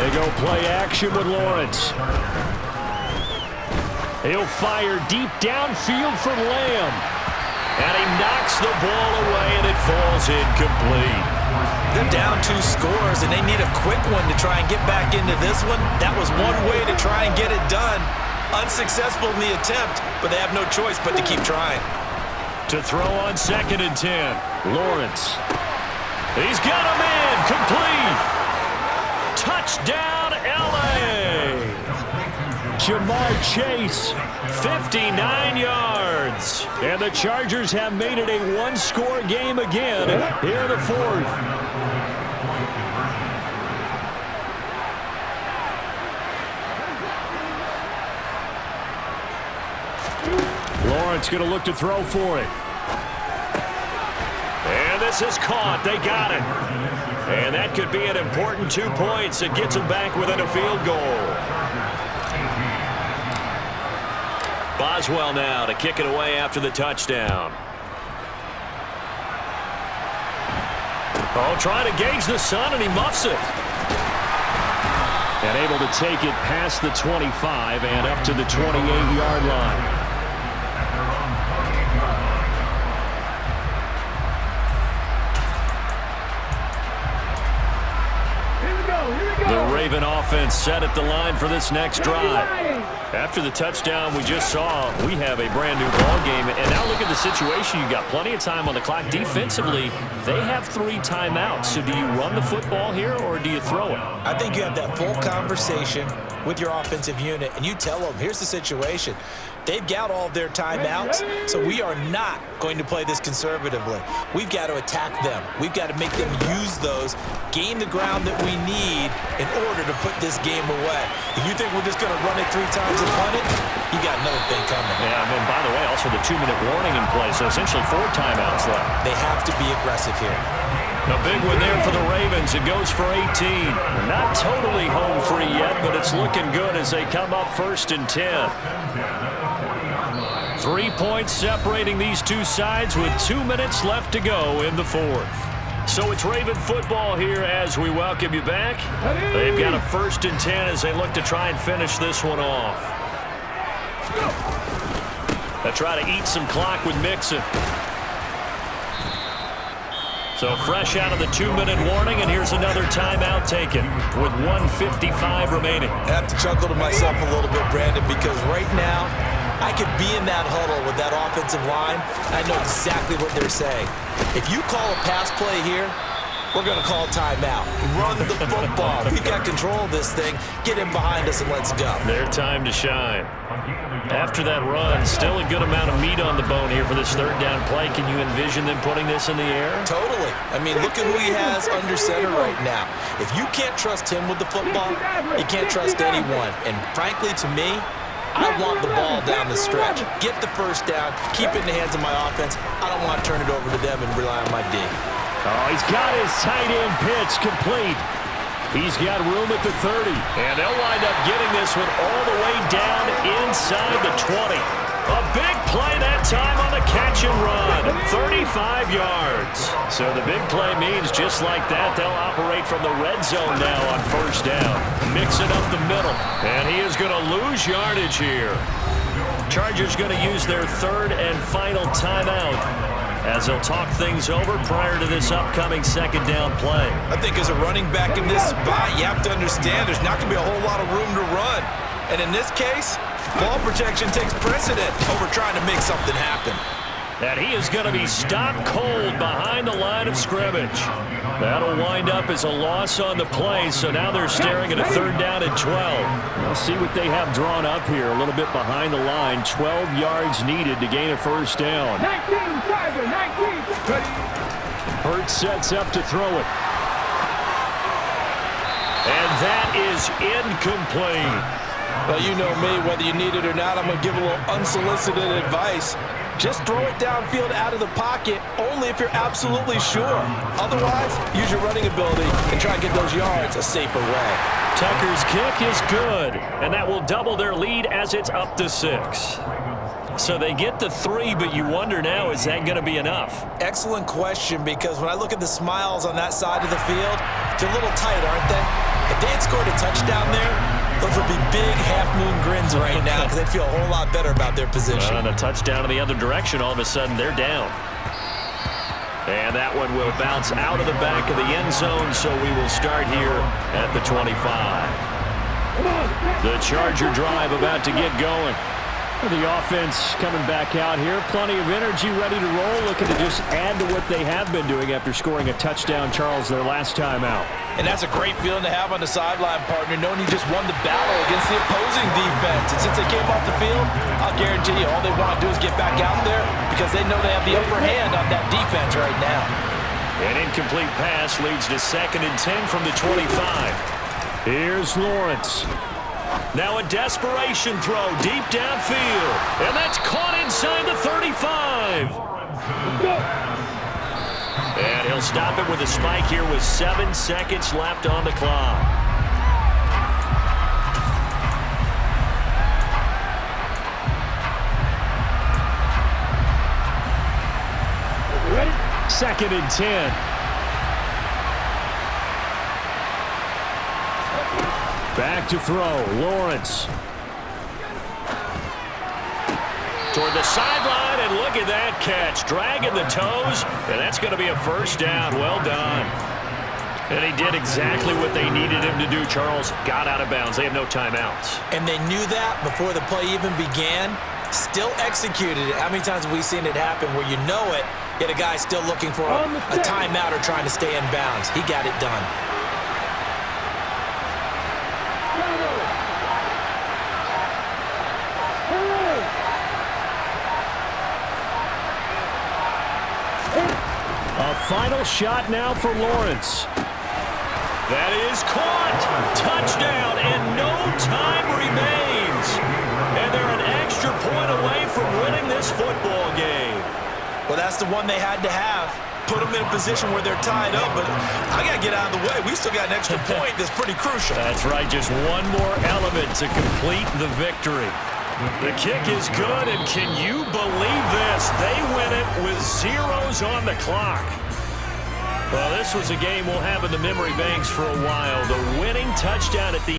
They go play action with Lawrence. He'll fire deep downfield for Lamb. And he knocks the ball away, and it falls incomplete. They're down 2 scores, and they need a quick one to try and get back into this one. That was one way to try and get it done. Unsuccessful in the attempt, but they have no choice but to keep trying. To throw on 2nd and 10. Lawrence. He's got him in. Complete. Touchdown, L.A. Jamar Chase, 59 yards. And the Chargers have made it a 1-score game again here in the 4th. Lawrence going to look to throw for it. And this is caught. They got it. And that could be an important 2 points. It gets them back within a field goal. Boswell now to kick it away after the touchdown. Oh, trying to gauge the sun, and he muffs it. And able to take it past the 25 and up to the 28-yard line. The Raven offense set at the line for this next drive. After the touchdown we just saw, we have a brand new ball game. And now look at the situation. You got plenty of time on the clock. Defensively, they have 3 timeouts. So do you run the football here or do you throw it? I think you have that full conversation with your offensive unit, and you tell them, here's the situation. They've got all of their timeouts, so we are not going to play this conservatively. We've got to attack them. We've got to make them use those, gain the ground that we need in order to put this game away. If you think we're just going to run it 3 times and punt it, you got another thing coming. Yeah, and by the way, also the 2-minute warning in play, so essentially 4 timeouts left. They have to be aggressive here. A big one there for the Ravens. It goes for 18. Not totally home free yet, but it's looking good as they come up 1st and 10. 3 points separating these two sides with 2 minutes left to go in the 4th. So it's Raven football here as we welcome you back. They've got a 1st and 10 as they look to try and finish this one off. They try to eat some clock with Mixon. So fresh out of the 2-minute warning, and here's another timeout taken with 1:55 remaining. I have to chuckle to myself a little bit, Brandon, because right now I could be in that huddle with that offensive line. I know exactly what they're saying. If you call a pass play here, we're going to call timeout. Run the football. We've got control of this thing. Get in behind us and let's go. Their time to shine. After that run, still a good amount of meat on the bone here for this 3rd down play. Can you envision them putting this in the air? Totally. I mean, look at who he has under center right now. If you can't trust him with the football, you can't trust anyone. And frankly, to me, I want the ball down the stretch. Get the 1st down. Keep it in the hands of my offense. I don't want to turn it over to them and rely on my D. Oh, he's got his tight end pitch complete. He's got room at the 30. And they'll wind up getting this one all the way down inside the 20. A big play that time on the catch and run. 35 yards. So the big play means just like that, they'll operate from the red zone now on 1st down. Mix it up the middle. And he is going to lose yardage here. Chargers going to use their 3rd and final timeout as they'll talk things over prior to this upcoming 2nd down play. I think as a running back in this spot, you have to understand there's not going to be a whole lot of room to run. And in this case, ball protection takes precedent over trying to make something happen. And he is going to be stopped cold behind the line of scrimmage. That'll wind up as a loss on the play, so now they're staring at a 3rd down and 12. We'll see what they have drawn up here. A little bit behind the line. 12 yards needed to gain a 1st down. 19, Tiger, 19. Hurts sets up to throw it. And that is incomplete. Well, you know me, whether you need it or not, I'm going to give a little unsolicited advice. Just throw it downfield out of the pocket only if you're absolutely sure. Otherwise, use your running ability and try and get those yards a safer way. Tucker's kick is good, and that will double their lead as it's up to 6. So they get the 3, but you wonder now, is that going to be enough? Excellent question, because when I look at the smiles on that side of the field, they're a little tight, aren't they? If they had scored a touchdown there, those would be big half-moon grins right now because they'd feel a whole lot better about their position. And a touchdown in the other direction, all of a sudden they're down. And that one will bounce out of the back of the end zone, so we will start here at the 25. The Charger drive about to get going. The offense coming back out here. Plenty of energy, ready to roll, looking to just add to what they have been doing after scoring a touchdown, Charles, their last time out. And that's a great feeling to have on the sideline, partner, knowing you just won the battle against the opposing defense. And since they came off the field, I'll guarantee you all they want to do is get back out there because they know they have the upper hand on that defense right now. An incomplete pass leads to 2nd and 10 from the 25. Here's Lawrence. Now a desperation throw deep downfield. And that's caught inside the 35. And he'll stop it with a spike here with 7 seconds left on the clock. Ready? 2nd and 10. Back to throw, Lawrence. Toward the sideline, and look at that catch. Dragging the toes, and that's going to be a first down. Well done. And he did exactly what they needed him to do, Charles. Got out of bounds. They have no timeouts. And they knew that before the play even began. Still executed it. How many times have we seen it happen where you know it, yet a guy's still looking for a timeout or trying to stay in bounds? He got it done. A final shot now for Lawrence. That is caught. Touchdown, and no time remains. And they're an extra point away from winning this football game. Well, that's the one they had to have. Put them in a position where they're tied up, but I got to get out of the way. We still got an extra point that's pretty crucial. That's right, just one more element to complete the victory. The kick is good, and can you believe this? They win it with zeros on the clock. Well, this was a game we'll have in the memory banks for a while. The winning touchdown at the